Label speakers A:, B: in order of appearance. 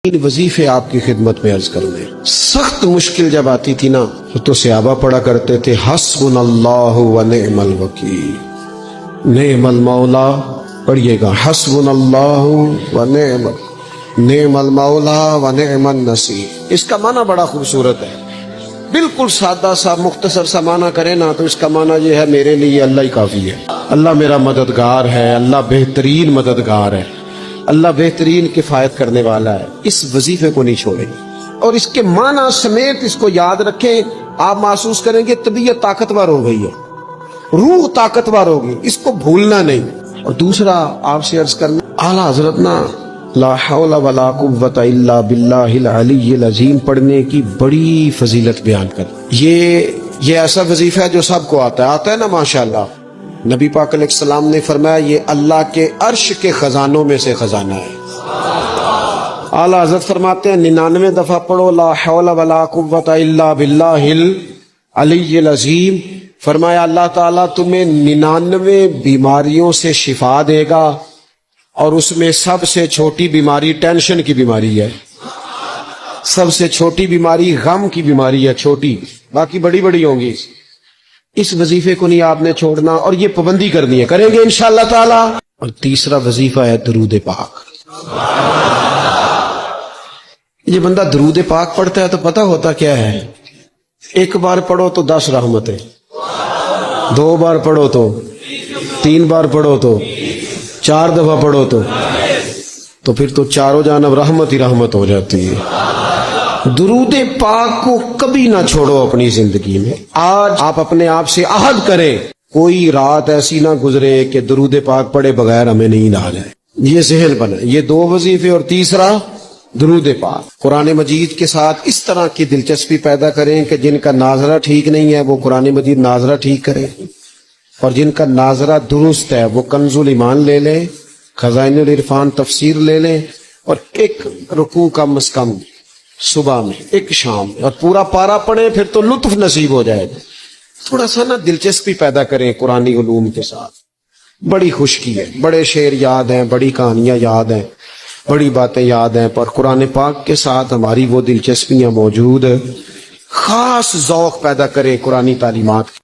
A: تین وظیفے آپ کی خدمت میں عرض کروں گے۔ سخت مشکل جب آتی تھی نا تو صحابہ پڑھا کرتے تھے حسبنا اللہ و نعم الوکیل، نعم المولا، پڑھیے گا حسبنا اللہ و نعم المولا و نعم النصیر۔ اس کا معنی بڑا خوبصورت ہے، بالکل سادہ سا مختصر سا معنی کرے نا تو اس کا معنی یہ ہے میرے لیے اللہ ہی کافی ہے، اللہ میرا مددگار ہے، اللہ بہترین مددگار ہے، اللہ بہترین کفایت کرنے والا ہے۔ اس وظیفے کو نہیں چھوڑیں اور اس کے معنی سمیت اس کو یاد رکھیں۔ آپ محسوس کریں گے طبیعت طاقتور ہو گئی ہے، روح طاقتور ہوگی، اس کو بھولنا نہیں۔ اور دوسرا آپ سے عرض کرنا، اعلیٰ حضرت نا لا حول ولا قوت الا باللہ العلی العظیم پڑھنے کی بڑی فضیلت بیان کر۔ یہ ایسا وظیفہ ہے جو سب کو آتا ہے نا ماشاءاللہ۔ نبی پاک علیہ السلام نے فرمایا یہ اللہ کے عرش کے خزانوں میں سے خزانہ ہے۔ اعلیٰ حضرت فرماتے ہیں 99 دفعہ پڑھو لا حول ولا قوت الا باللہ العلی العظیم، فرمایا اللہ تعالیٰ تمہیں 99 بیماریوں سے شفا دے گا، اور اس میں سب سے چھوٹی بیماری ٹینشن کی بیماری ہے، سب سے چھوٹی بیماری غم کی بیماری ہے، چھوٹی، باقی بڑی بڑی ہوں گی۔ اس وظیفے کو نہیں آپ نے چھوڑنا اور یہ پابندی کرنی ہے، کریں گے انشاءاللہ تعالی۔ اور تیسرا وظیفہ ہے درود پاک۔ یہ بندہ درود پاک پڑھتا ہے تو پتہ ہوتا کیا ہے، ایک بار پڑھو تو 10 رحمتیں، 2 بار پڑھو تو 3 بار پڑھو تو 4 دفعہ پڑھو تو پھر تو چاروں جانب رحمت ہی رحمت ہو جاتی ہے۔ درود پاک کو کبھی نہ چھوڑو اپنی زندگی میں۔ آج آپ اپنے آپ سے عہد کریں، کوئی رات ایسی نہ گزرے کہ درود پاک پڑھے بغیر ہمیں نیند آ جائے۔ یہ ذہن بنے، یہ 2 وظیفے اور تیسرا درود پاک۔ قرآن مجید کے ساتھ اس طرح کی دلچسپی پیدا کریں کہ جن کا ناظرہ ٹھیک نہیں ہے وہ قرآن مجید ناظرہ ٹھیک کرے، اور جن کا ناظرہ درست ہے وہ کنز الایمان لے لیں، خزائن العرفان تفسیر لے لیں، اور ایک رکوع کم از کم صبح میں، ایک شام، اور پورا پارا پڑھیں، پھر تو لطف نصیب ہو جائے گا۔ تھوڑا سا نا دلچسپی پیدا کریں قرآنی علوم کے ساتھ، بڑی خشکی ہے، بڑے شعر یاد ہیں، بڑی کہانیاں یاد ہیں، بڑی باتیں یاد ہیں، پر قرآن پاک کے ساتھ ہماری وہ دلچسپیاں موجود، خاص ذوق پیدا کریں قرآنی تعلیمات۔